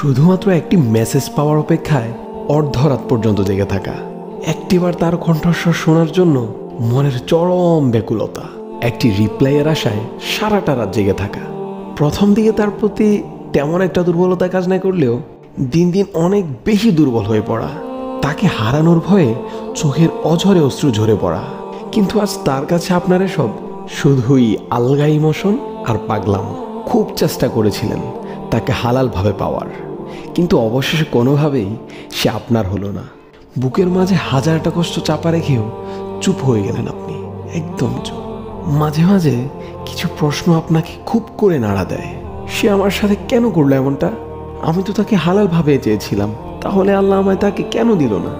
শুধুমাত্র একটি মেসেজ পাওয়ার অপেক্ষায় অর্ধরাত পর্যন্ত জেগে থাকা, একটিবার তার কণ্ঠস্বর শোনার জন্য মনের চরম ব্যাকুলতা, একটি রিপ্লাইয়ের আশায় সারাটা রাত জেগে থাকা। প্রথম দিকে তার প্রতি তেমন একটা দুর্বলতা কাজ না করলেও দিন দিন অনেক বেশি দুর্বল হয়ে পড়া, তাকে হারানোর ভয়ে চোখের অঝরে অশ্রু ঝরে পড়া। কিন্তু আজ তার কাছে আপনার এসব শুধুই আলগা ইমোশন আর পাগলামো। খুব চেষ্টা করেছিলেন তাকে হালালভাবে পাওয়ার, কিন্তু অবশেষে কোনোভাবেই সে আপনার হলো না। বুকের মাঝে হাজারটা কষ্ট চাপা রেখেও চুপ হয়ে গেলেন আপনি, একদম চুপ। মাঝে মাঝে কিছু প্রশ্ন আপনাকে খুব করে নাড়া দেয়। সে আমার সাথে কেন করলো এমনটা? আমি তো তাকে হালালভাবে চেয়েছিলাম, তাহলে আল্লাহ আমায় তাকে কেন দিল না?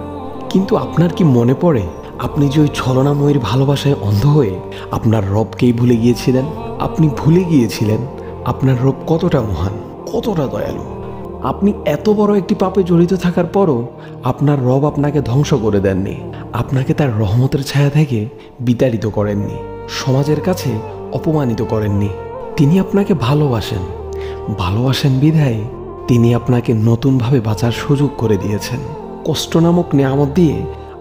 কিন্তু আপনার কি মনে পড়ে আপনি যে ওই ছলনাময়ীর ভালোবাসায় অন্ধ হয়ে আপনার রবকেই ভুলে গিয়েছিলেন? আপনি ভুলে গিয়েছিলেন আপনার রব কতটা মহান, কতটা দয়ালু। আপনি এত বড় একটি পাপে জড়িত থাকার পরও আপনার রব আপনাকে ধ্বংস করে দেননি, আপনাকে তার রহমতের ছায়া থেকে বিতাড়িত করেননি, সমাজের কাছে অপমানিত করেননি। তিনি আপনাকে ভালোবাসেন, ভালোবাসেন বিধায় তিনি আপনাকে নতুনভাবে বাঁচার সুযোগ করে দিয়েছেন। কষ্ট নামক নিয়ামত দিয়ে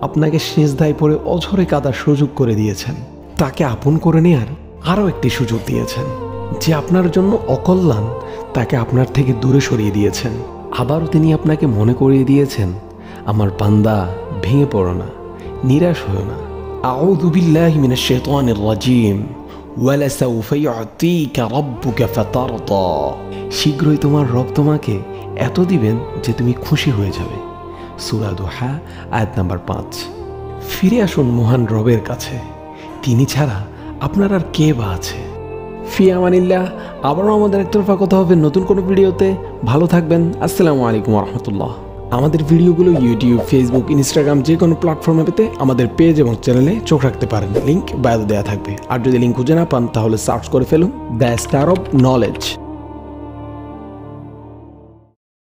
আপনাকে সেজদায় পড়ে অঝরে কাদার সুযোগ করে দিয়েছেন। তাকে আপন করে নেয়ার আরও একটি সুযোগ দিয়েছেন। যে আপনার জন্য অকল্যাণ তাকে আপনার থেকে দূরে সরিয়ে দিয়েছেন। আবারও তিনি আপনাকে মনে করিয়ে দিয়েছেন, আমার বান্দা ভেঙে পড়ো না, নিরাশ হও না। আউযু বিল্লাহি মিনাশ শাইতানির রাজিম। ওয়ালাসাউফা ইউতিকা রাব্বুকা ফাতারদা। শীঘ্রই তোমার রব তোমাকে এত দিবেন যে তুমি খুশি হয়ে যাবে। সূরা দুহা আয়াত নাম্বার 5। ফিরে আসুন মহান রবের কাছে, তিনি ছাড়া আপনার আর কে বা আছে? ফি আমানিল্লাহ। আবারও আমাদের একতরফা কথা হবে নতুন কোনো ভিডিওতে। ভালো থাকবেন। আসসালামু আলাইকুম ওয়া রাহমাতুল্লাহ। আমাদের ভিডিওগুলো ইউটিউব, ফেসবুক, ইনস্টাগ্রাম যে কোনো প্ল্যাটফর্মে পেতে আমাদের পেজ এবং চ্যানেলে চোখ রাখতে পারেন। লিঙ্ক বায়োতে দেওয়া থাকবে। আর যদি লিঙ্ক খুঁজে না পান তাহলে সার্চ করে ফেলুন দ্য স্টার অফ নলেজ।